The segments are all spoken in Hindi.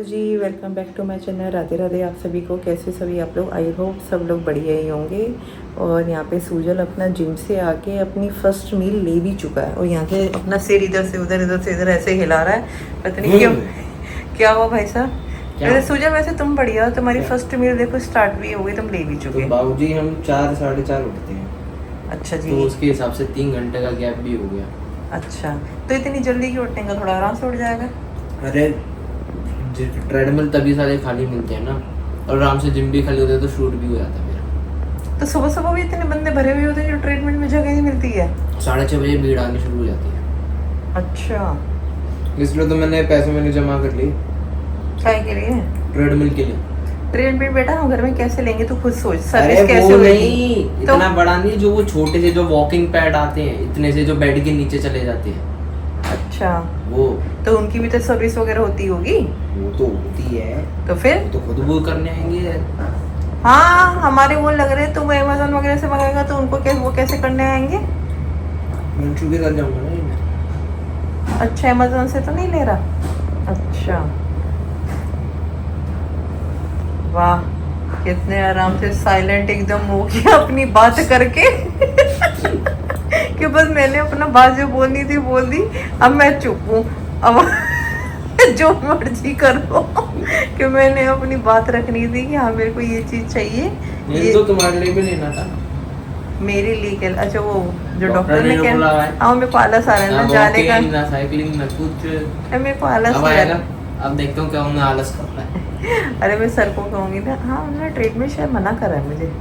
तो जी welcome back to my channel. Radhe Radhe आप सभी को। कैसे सभी आप लोग? आई होप सब लोग बढ़िया ही होंगे। और यहाँ पे सूजल अपना जिम से आके अपनी फर्स्ट मील ले भी चुका है और यहाँ से अपना सिर इधर से इधर ऐसे हिला रहा है। पता नहीं क्यों। क्या हुआ भाई साहब? वैसे सूजल वैसे तुम बढ़िया हो, तुम्हारी फर्स्ट मील देखो स्टार्ट भी हो गई, तुम ले भी चुके। तो बाबूजी हम 4 साढ़े 4 उठते हैं। अच्छा जी। तो उसके हिसाब से 3 घंटे का गैप भी हो गया। अच्छा तो इतनी जल्दी क्यों उठने का? थोड़ा आराम से उठ जाएगा। अरे ट्रेडमिल तभी सारे खाली मिलते हैं ना, और आराम से जिम भी खाली होते हैं तो शूट भी हो जाता है मेरा। तो सुबह सुबह भी इतने बंदे भरे हुए होते हैं जो ट्रीटमेंट में जगह नहीं मिलती है। 6:30 बजे भीड़ आनी शुरू हो जाती है। अच्छा इसलिए तो मैंने पैसे मैंने जमा कर लिए काय के लिए? ट्रेडमिल के लिए। ट्रेडमिल बेटा हम घर में कैसे लेंगे? तू खुद सोच। अरे सर्विस कैसे वो होगी? नहीं, तो इतना बड़ा नहीं, जो वो छोटे से जो वॉकिंग पैड आते हैं इतने से, जो बेड के नीचे चले जाते हैं। अच्छा वो तो उनकी भी तो सर्विस वगैरह होती होगी। वो तो होती है, तो फिर तो खुद वो करने आएंगे। हाँ हमारे वो लग रहे तुम अमेज़न वगैरह से मंगाएगा तो उनको वो कैसे करने आएंगे? मंशू के साथ जाऊंगा ना मैं। अच्छा अमेज़न से तो नहीं ले रहा? अच्छा वाह कितने आराम से साइलेंट एकदम हो गया अपनी बात करके कि बस मैंने अपना बात जो बोलनी थी बोल दी, अब मैं चुप हूँ। अब जो मर्जी करो कि मैंने अपनी बात रखनी थी कि हाँ मेरे को ये चीज़ चाहिए। ये तो तुम्हारे लिए भी लेना था। मेरे लिए क्या? अच्छा वो जो डॉक्टर ने क्या? बोला है। हाँ मेरे को आलस आ रहा है ना जाने का। ना साइकिलिंग ना कुछ। मेरे को आलस अब आ आएगा। रहा है। अब देखता हूँ क्या उन्हें आलस करता है। अरे मैं सर को कहूँगी ना। हाँ उन्होंने ट्रीटमेंट शायद मना करा है मुझे।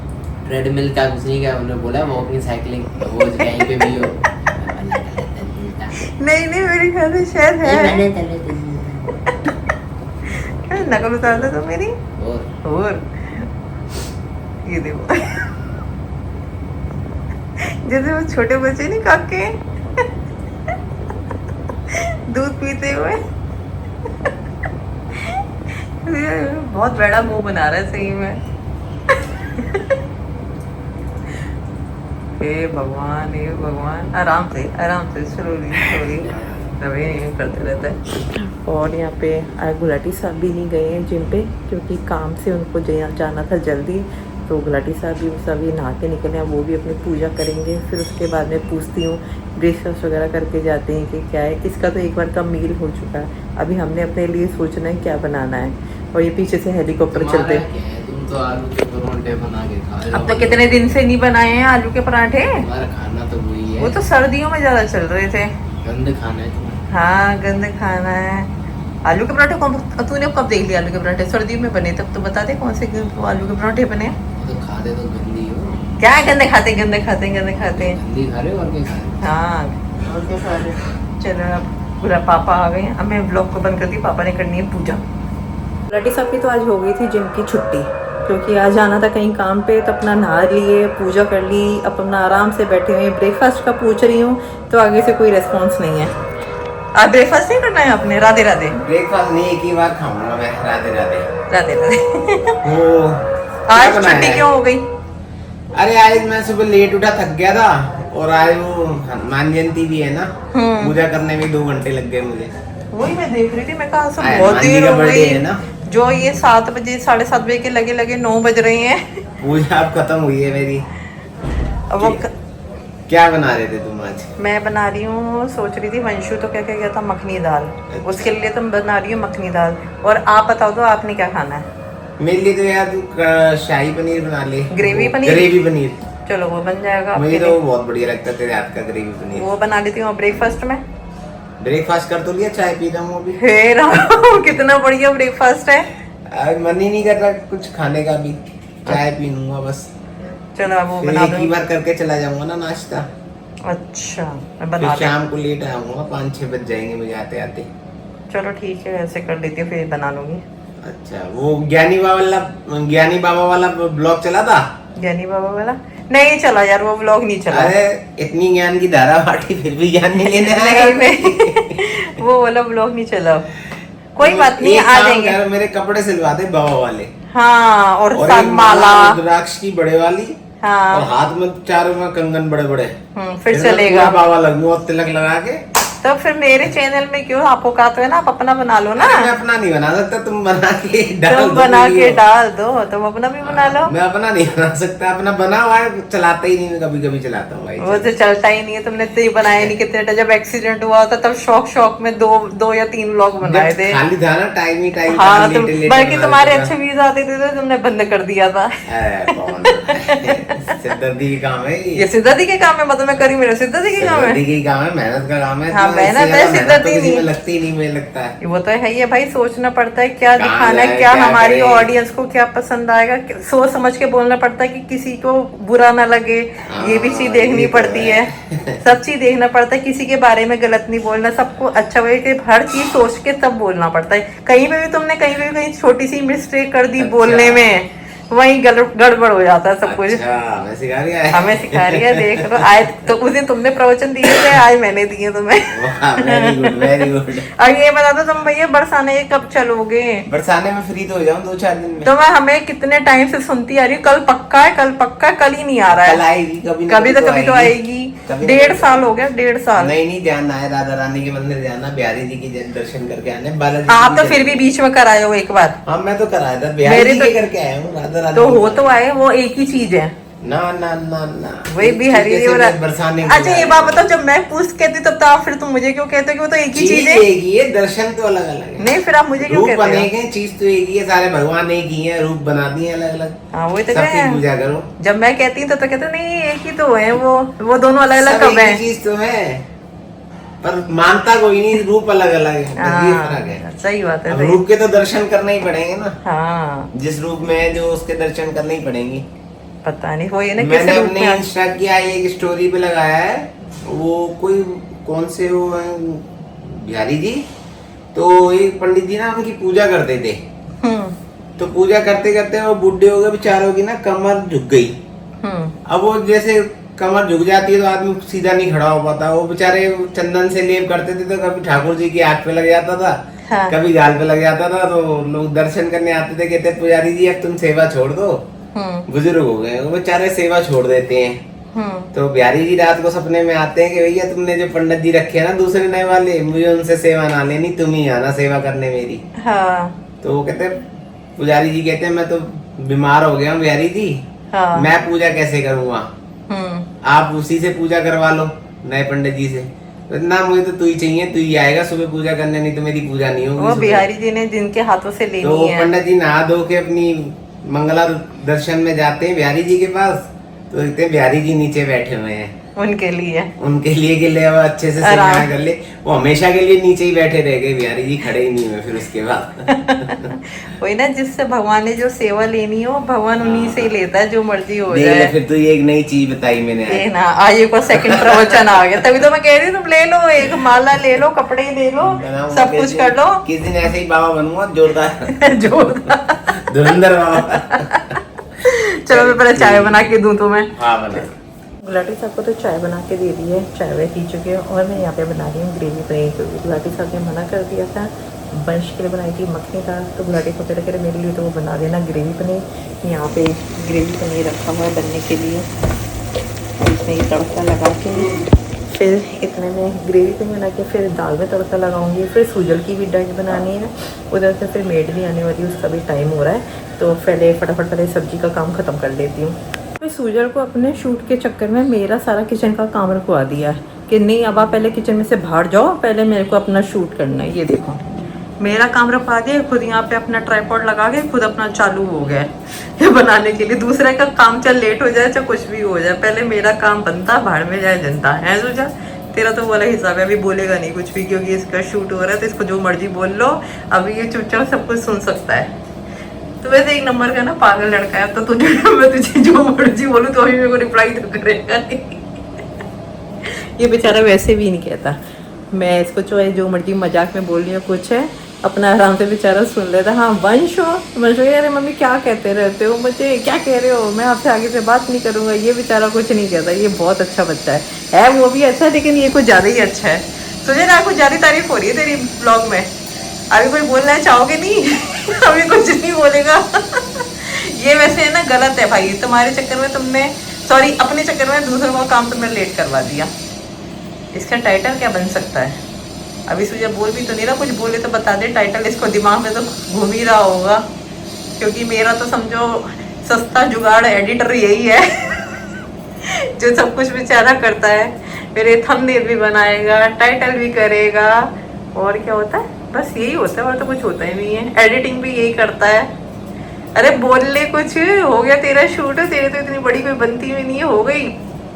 ट्रेडमिल का कुछ नहीं, क्या उन्होंने बोला वॉकिंग साइकिलिंग वो कहीं पे भी हो। नहीं नहीं मेरे ख्याल से शायद है। नकल उतार दो तो मेरी। और ये देखो जैसे वो छोटे बच्चे नहीं काके दूध पीते हुए बहुत बड़ा मुंह बना रहा है सही में। हे भगवान आराम से स्लोली रवे नहीं करते रहता है। और यहाँ पे आज गुलाटी साहब भी नहीं गए हैं जिम पे क्योंकि काम से उनको जाना था जल्दी। तो गुलाटी साहब भी सभी नहा के निकले हैं, वो भी अपनी पूजा करेंगे। फिर उसके बाद में पूछती हूँ ब्रेकफास्ट वगैरह करके जाते हैं कि क्या है। इसका तो एक बार का मील हो चुका है, अभी हमने अपने लिए सोचना है क्या बनाना है। और ये पीछे से हेलीकॉप्टर चलते हैं। तुम तो आलू के पराठे बना के खा रहे हो। अब तो कितने दिन से नहीं बनाए हैं आलू के पराठे। हमारा खाना तो वही है। वो तो सर्दियों में ज़्यादा चल रहे थे। गंद खाना है तुम्हें। हाँ गंद खाना है। आलू के पराठे कौन? तूने कब देख लिया आलू के पराठे? सर्दियों में बने तब तो बता दे कौन से आलू के पराठे बने। तो खाते तो गंदी हो। क्या गंदे खाते हैं? गंदी खा रहे हो और क्या खा रहे हो? हाँ और क्या खा रहे हो? चलो अब पूरा पापा आ गए। अब मैं ब्लॉग को बंद कर दी, पापा ने करनी है पूजा। लटी साहब की तो आज हो गई थी जिम की छुट्टी क्योंकि आज जाना था कहीं काम पे। तो अपना नहा लिए, पूजा कर ली, अपना आराम से बैठे हुए। ब्रेकफास्ट का पूछ रही हूँ तो आगे से कोई रेस्पॉन्स नहीं है। आज ब्रेकफास्ट नहीं करना है आपने? राधे राधे। ब्रेकफास्ट नहीं, एक ही बार खाऊंगा मैं। राधे राधे। राधे राधे। वो आज छुट्टी क्यों हो गई? अरे आज मैं सुबह लेट उठा, थक गया था। और आज वो हनुमान जयंती भी है ना, पूजा करने में 2 घंटे लग गए मुझे। वही मैं देख रही थी, मैं कहा सब हनुमान बहुत जी देर का हो बर्थडे गई है ना। जो ये 7 बजे 7:30 बजे के लगे 9 बज रहे हैं। पूजा अब खत्म हुई है मेरी। अब वो क्या बना रहे थे तुम आज? मैं बना रही हूँ, सोच रही थी वंशु तो क्या गया था मखनी दाल। उसके लिए तो बना रही हूँ मखनी दाल। और आप बताओ तो आपने क्या खाना है? मेरे लिए तो यार तू शाही पनीर बना ले। ग्रेवी पनीर? ग्रेवी पनीर चलो वो बन जाएगा आपके मुझे तो लिए। बहुत बढ़िया लगता है तेरे हाथ का ग्रेवी पनीर। वो बना लेती हूँ ब्रेकफास्ट में। ब्रेकफास्ट कर तो लिया, चाय पी रहा हूँ अभी। हे राम कितना बढ़िया ब्रेकफास्ट है। आज मन ही नहीं कर रहा कुछ खाने का भी, चाय पी लूंगा बस। चलो अब वो फिर बना एक ही दो। बार करके चला जाऊंगा ना नाश्ता। अच्छा मैं फिर बना शाम को लेट आऊंगा, 5-6 बज जाएंगे मुझे आते आते। चलो ठीक है ऐसे कर लेती हूँ, फिर बना लूंगी। अच्छा वो ज्ञानी बाबा वाला ब्लॉग चला था? ज्ञानी बाबा वाला नहीं चला यार, वो व्लॉग नहीं चला। अरे इतनी ज्ञान की धारा बांटी फिर भी ज्ञान नहीं लेने आया। नहीं मैं वो वाला व्लॉग नहीं चला। कोई बात नहीं, आ जाएंगे। मेरे कपड़े सिलवा दे बाबा वाले। हाँ और एक माला रुद्राक्ष की बड़े वाली। हाँ और हाथ में चारों में कंगन बड़े बड़े। फिर चलेगा। बाबा लगूंगा तिलक लगा के तो फिर मेरे चैनल में क्यों, आपको कहा तो है ना, आप अपना बना लो ना। मैं अपना नहीं बना सकता, तुम बना के डाल तुम दो बना के वीडियो। डाल दो, तुम अपना भी बना लो। मैं अपना नहीं बना सकता, अपना बना हुआ है चलाता ही नहीं, मैं कभी कभी चलाता हूँ भाई। वो तो चलता ही नहीं है, तुमने तो ये बनाया नहीं कितने, जब एक्सीडेंट हुआ था तब शौक में दो या 3 व्लॉग बनाए थे। खाली था ना, टाइम ही टाइम था, हाँ, तुम लेटे लेटे बल्कि बना तुम्हारे देता अच्छे व्यूज आते थे तो तुमने बंद कर दिया था। कौन सिद्धि का काम है ये सिद्धार्थी के काम है, मतलब मैं करी, मेरे सिद्धार्थी के काम है। सिद्धि का काम है, मेहनत का काम है। हाँ, इतना मेहनत इससे है, ज्यादा मेहनत सिद्धार्थी तो किसी नहीं। में लगती ही नहीं, मुझे लगता है। वो तो है ही है भाई, सोचना पड़ता है क्या कहाँ दिखाना है, जाए, क्या क्या हमारी करे। ऑडियंस को क्या पसंद आएगा, सोच समझ के बोलना पड़ता है कि किसी को बुरा ना लगे। ये भी चीज देखनी ये तो पड़ती है, सब चीज देखना पड़ता है, किसी के बारे में गलत नहीं बोलना, सबको अच्छा वही कि हर चीज सोच के तब बोलना पड़ता है। कहीं पे भी तुमने कहीं छोटी सी मिस्टेक कर दी अच्छा। बोलने में, वही गड़बड़ हो जाता है सब कुछ। अच्छा, मैं सिखा रही है। हमें सिखा रही है, देख लो। आए तो उस दिन तुमने प्रवचन दिए थे, आज मैंने दिए तुम्हें। Very good very good. और ये बता दो तुम भैया, बरसाने ये कब चलोगे? बरसाने में फ्री तो हो जाऊं 2-4 दिन में। तो मैं हमें कितने टाइम से सुनती आ रही हूँ, कल पक्का है, कल पक्का है, कल ही नहीं आ रहा कल है। आएगी, कभी कभी तो आएगी। कभी 1.5 साल हो गया, 1.5 साल। नहीं जाना है, राधा रानी के मंदिर जाना, बिहारी जी के दर्शन करके आने, बालाजी आप जी तो के फिर भी दर्शन। बीच में कराए हो एक बार। हाँ, मैं तो कराया था, बिहारी मेरे जी तो- के करके आया हूँ, राधा रानी तो के हो तो कराया। आए, वो एक ही चीज है। ना ना ना ना, वही एक बिहारी चीज़ जी कैसे और मैं बरसाने को अच्छा, ये जाया बात हूँ। बताओ, जब मैं पूछ कहती तब तो आप फिर तुम मुझे क्यों कहते हो कि वो तो एक ही चीज चीज है? एक ही है, दर्शन तो अलग अलग है। नहीं, फिर आप मुझे क्यों रूप कहते अनेक हो? है, चीज तो एक ही है, सारे भगवान एक ही है, रूप बना दिए अलग अलग। हाँ, वही तो सबकी कहे। पूजा करो। जब मैं कहती हूँ तो कहते हैं, नहीं एक ही तो है, वो दोनों अलग अलग सब कब एक है? ही चीज तो है, पर मानता कोई नहीं, रूप अलग अलग है, बस ये फर्क है। हाँ, सही बात है, अब सही। रूप के तो दर्शन करने ही पड़ेंगे ना, हाँ, जिस रूप में है जो, उसके दर्शन करने ही पड़ेंगे। पता नहीं वो ये ना मैंने किस रूप अपने में इंस्टा की एक स्टोरी पे लगाया है, वो कोई कौन से वो हैं, बिहारी जी, तो एक पंडित जी ना उनकी पूजा करते थे, तो पूजा करते करते वो बूढ़े हो गए बेचारों की ना कमर झुक गई। अब वो जैसे कमर झुक जाती है तो आदमी सीधा नहीं खड़ा हो पाता, वो बेचारे चंदन से लेप करते थे, तो कभी ठाकुर जी की आंख पे लग जाता था, हाँ। कभी गाल पे लग जाता था, तो लोग दर्शन करने आते थे, कहते पुजारी जी अब तुम सेवा छोड़ दो, बुजुर्ग हो गए, वो बेचारे सेवा छोड़ देते हैं। तो बिहारी जी रात को सपने में आते हैं कि भैया तुमने जो पंडित जी रखे हैं ना दूसरे नए वाले, मुझे उनसे सेवा ना लेनी, तुम ही आना सेवा करने मेरी। हाँ, तो वो कहते, पुजारी जी कहते हैं मैं तो बीमार हो गया हूँ बिहारी जी, हाँ। मैं पूजा कैसे करूँगा, आप उसी से पूजा करवा लो, नए पंडित जी से। तो ना मुझे तो तू ही चाहिए, तू ही आएगा सुबह पूजा करने, नहीं तो मेरी पूजा नहीं होगी वो सुबह। बिहारी जी ने जिनके हाथों से तो लेनी है। पंडित जी नहा धो के अपनी मंगला दर्शन में जाते हैं बिहारी जी के पास, तो देखते हैं बिहारी जी नीचे बैठे हुए हैं, उनके लिए उनके लिए के लिए वो अच्छे से आराम। सेवा कर ले, वो हमेशा के लिए नीचे ही बैठे रह गए, बिहारी जी खड़े ही नहीं हुए फिर उसके बाद। वही ना, जिससे भगवान ने जो सेवा लेनी हो, भगवान उन्हीं से ही लेता है, जो मर्जी हो देख ले, जाए। फिर तो ये एक नई चीज बताई मैंने आज। ये ना आयु को सेकंड प्रवचन आ गया, तभी तो मैं कह रही हूँ तुम ले लो, एक माला ले लो, कपड़े ले लो, बनाऊंगा सब कुछ कर लो। किस दिन ऐसे ही बाबा बनूंगा जोरदार, जोरदार। धुरंधर बाबा। चलो मैं पहले चाय बना के दूं तुम्हें। हाँ बना। गुलाटी साहब को तो चाय बना के दे दी है, चाय वे पी चुके हैं, और मैं यहाँ पे बना रही हूँ ग्रेवी पनीर, क्योंकि गुलाटी साहब ने मना कर दिया था, वंश के लिए बनाई थी मखनी दाल, तो गुलाटी साहब कह रहे मेरे लिए तो वो बना देना ग्रेवी पनीर। यहाँ पे ग्रेवी पनीर रखा हुआ है बनने के लिए, और इसमें ये तड़का लगा के फिर इतने में ग्रेवी पनीर बना के फिर दाल में तड़का लगाऊंगी, फिर सूजल की भी डाइट बनानी है, उधर से फिर मेड भी आने वाली है, उसका भी टाइम हो रहा है, तो पहले फटाफट पहले सब्जी का काम ख़त्म कर लेती हूँ। मैं सूजल को अपने शूट के चक्कर में मेरा सारा किचन का काम रखवा दिया है कि नहीं अब आप पहले किचन में से बाहर जाओ, पहले मेरे को अपना शूट करना है। ये देखो मेरा काम रखवा दिया, खुद यहाँ पे अपना ट्राइपॉड लगा के खुद अपना चालू हो गया ये बनाने के लिए। दूसरे का काम चल लेट हो जाए चाहे कुछ भी हो जाए, पहले मेरा काम बनता, बाहर में जाए जनता है। सूजा तेरा तो वाला हिसाब है, अभी बोलेगा नहीं कुछ भी, क्योंकि इसका शूट हो रहा है, तो इसको जो मर्जी बोल लो, अभी ये चुपचाप सब कुछ सुन सकता है। तो वैसे एक नंबर का ना पागल लड़का है, तो तुझे मैं तुझे जो मर्जी बोलूँ तो अभी मेरे को रिप्लाई तो करेगा नहीं। ये बेचारा वैसे भी नहीं कहता, मैं इसको जो मर्जी मजाक में बोल रही हूँ कुछ है, अपना आराम से बेचारा सुन लेता। हाँ वंश हो अरे मम्मी क्या कहते रहते हो, मुझे क्या कह रहे हो, मैं आपसे आगे से बात नहीं करूँगा। ये बेचारा कुछ नहीं कहता, ये बहुत अच्छा बच्चा है वो भी अच्छा है, लेकिन ये कुछ ज़्यादा ही अच्छा है। तुझे ना कुछ ज़्यादा तारीफ हो रही है तेरी ब्लॉग में, अभी कोई बोलना चाहोगे नहीं? अभी कुछ नहीं बोलेगा। ये वैसे है ना गलत है भाई, तुम्हारे चक्कर में तुमने अपने चक्कर में दूसरों का काम तुमने लेट करवा दिया। इसका टाइटल क्या बन सकता है? अभी सूर्य बोल भी तो नहीं रहा, कुछ बोले तो बता दे टाइटल, इसको दिमाग में तो घूम ही रहा होगा, क्योंकि मेरा तो समझो सस्ता जुगाड़ एडिटर यही है जो सब कुछ बेचारा करता है, मेरे थंबनेल भी बनाएगा, टाइटल भी करेगा, और क्या होता है, बस यही होता है, और तो कुछ होता ही नहीं है। एडिटिंग भी यही करता है। अरे बोल ले कुछ, हो गया तेरा शूट, तेरे तो इतनी बड़ी कोई बनती हुई नहीं है, हो गई।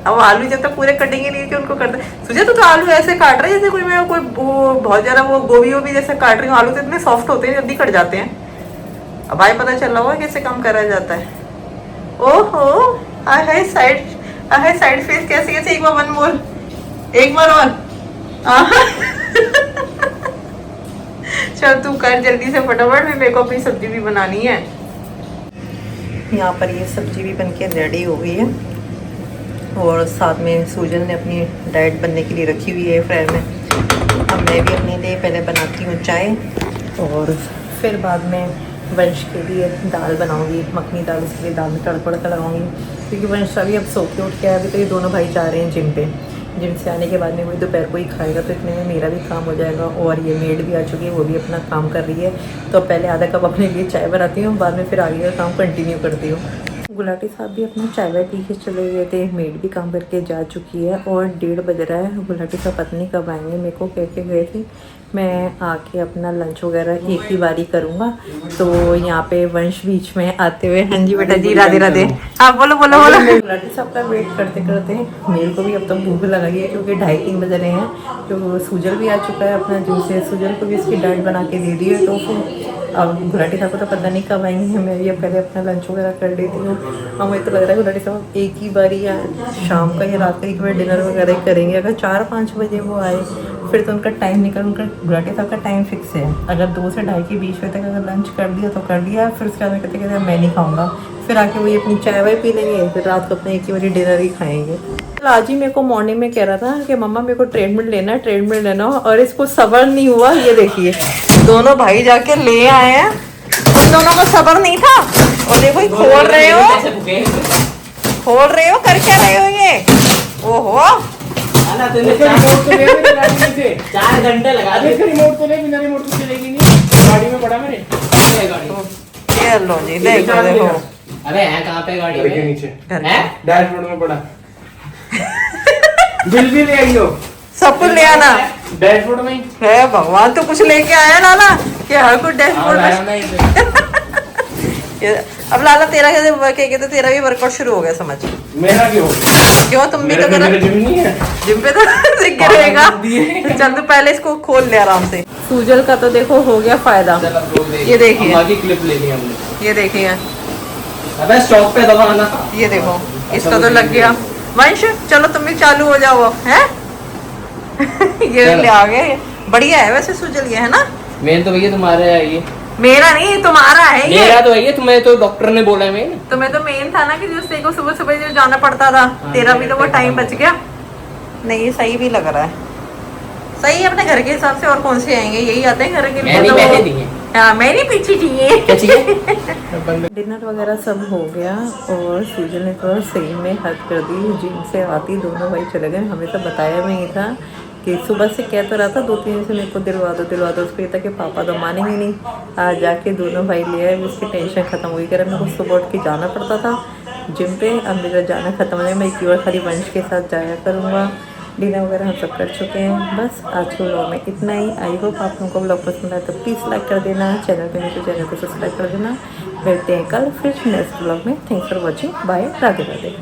अब आलू जब तक पूरे कटेंगे नहीं कि उनको करते तुझे तो आलू ऐसे काट रहे हैं जैसे कोई मैं कोई वो बहुत ज्यादा वो गोभी वोभी जैसे काट रही हूँ। आलू तो इतने सॉफ्ट होते हैं, जल्दी कट जाते हैं। अब आए पता चल रहा होगा कैसे काम करा जाता है। ओहो, हाय साइड फेस कैसे कैसे, एक बार वन मोर, एक बार और चल तू कर जल्दी से फटाफट, मेरे को अपनी सब्जी भी बनानी है। यहाँ पर ये सब्जी भी बनके रेडी हो गई है, और साथ में सूजन ने अपनी डाइट बनने के लिए रखी हुई है फ्रायर में। अब मैं भी अपने लिए पहले बनाती हूँ चाय, और फिर बाद में वंश के लिए दाल बनाऊंगी, मखनी दाल, उसके लिए दाल में तड़का लगाऊंगी, क्योंकि वंश अभी अब सो के उठ के आया। अभी तो ये दोनों भाई जा रहे हैं जिम पे, जिम से आने के बाद में वही दोपहर को ही खाएगा, तो इतने में मेरा भी काम हो जाएगा। और ये मेड भी आ चुकी है, वो भी अपना काम कर रही है, तो पहले आधा कप अपने लिए चाय बनाती हूँ, बाद में फिर आगे का काम कंटिन्यू करती हूँ। गुलाटी साहब भी अपना चाय वाय पी के चले गए थे, मेड भी काम करके जा चुकी है, और 1:30 बज रहा है। गुलाटी साहब पता नहीं कब आएंगे, मेरे को कह के गए थे मैं आके अपना लंच वगैरह एक ही बारी करूँगा। तो यहाँ पे वंश बीच में आते हुए, हाँ जी बेटा जी, राधे राधे, हाँ बोलो बोलो बोलो। गुलाटी साहब का वेट करते करते मेरे को भी अब तक भूख लगी है, क्योंकि 2:30-3 बज रहे हैं। तो सूजल भी आ चुका है अपना जिम से, सूजल को भी इसकी डाइट बना के दे दी है। तो फिर अब गुलाटी साहब को तो पता नहीं कब आएंगे, मैं भी अब पहले अपना लंच वगैरह कर लेती हूँ। और मुझे तो लग रहा है गुलाटी साहब एक ही बारी या शाम का या रात का एक बार डिनर वगैरह करेंगे। अगर 4-5 बजे वो आए फिर तो उनका टाइम निकल, उनका गुलाटी साहब का टाइम फिक्स है। अगर 2 से 2:30 के बीच में तक अगर लंच कर दिया तो कर दिया, फिर उसके बाद कहते कहते मैं नहीं खाऊंगा, फिर आके वही अपनी चाय वाय पी लेंगे, फिर रात को अपना एक ही बारी डिनर ही खाएंगे। आज ही मेरे को मॉर्निंग में कह रहा था कि मम्मा मेरे को ट्रेडमिल लेना, और इसको सब्र नहीं हुआ। ये देखिए दोनों भाई जाके ले आए हैं, उन दोनों को सब्र नहीं था, और देखो खोल रहे हो, कर क्या रहे हो ये, ओहो 4 घंटे लगा दे। रिमोट तो ले, बिना रिमोट तो चलेगी नहीं, गाड़ी में पड़ा मेरे, गाड़ी ये लो जी, देखो अबे है कहाँ पे गाड़ी में, नीचे है डैशबोर्ड में पड़ा बिल भी ले आई हो, सब कुछ ले आना डैशबोर्ड में ही है। भगवान तो कुछ लेके आया लाला कि हर कुछ डैशबोर्ड में। अब लाला तेरा क्या तो तेरा भी वर्कआउट शुरू हो गया समझ। मेरा क्यों तुम भी तो करो, जिम नहीं है, जिम पे तो गिरेगा। चल तो पहले इसको खोल ले आराम से। सूजल का तो देखो हो गया फायदा, ये देखिए क्लिप ले ली हमने, ये देखिए, अबे स्टॉप पे दबाना, ये देखो इसका तो लग गया। वंश चलो तुम भी चालू हो जाओ हैं ये ले आ गए, बढ़िया है वैसे सूजल, ये है ना। मेन तो भैया तुम्हारे है ये, मेरा नहीं तुम्हारा है ये। मेरा तो है ये, तुम्हें तो डॉक्टर ने बोला है मेन। तुम्हें तो मेन था ना कि जिससे को सुबह सुबह जो जाना पड़ता था, तेरा भी तो वो टाइम बच गया। नहीं ये सही भी लग रहा है, सही है अपने घर के हिसाब से, और कौन से आएंगे यही आते हैं घर के लिए। तो मैंने दिए, हाँ मैंने पीछे चाहिए। क्या चाहिए? डिनर वगैरह सब हो गया, और सूजन ने थोड़ा सही में हद कर दी। जिम से आती दोनों भाई चले गए, हमें तो बताया नहीं था कि सुबह से कह तो रहा था 2-3 दिन से मेरे को दिलवा दो, उसको ये था कि पापा तो मानेंगे नहीं। आज जाके दोनों भाई ले आए, उसकी टेंशन खत्म हुई। कह रहा मेरे को सुबह उठ के जाना पड़ता था जिम पे, अब मेरा जाना खत्म हो गया, मैं एक बार खाली वंश के साथ जाया करूँगा। डिनर वगैरह हम सब कर चुके हैं। बस आज के व्लॉग में इतना ही। आई होप आप लोगों को व्लॉग पसंद आए तो प्लीज़ लाइक कर देना, चैनल पे नहीं तो चैनल को सब्सक्राइब कर देना। मिलते हैं कल फिर नेक्स्ट व्लॉग में। Thanks for watching, bye, Radhe Radhe.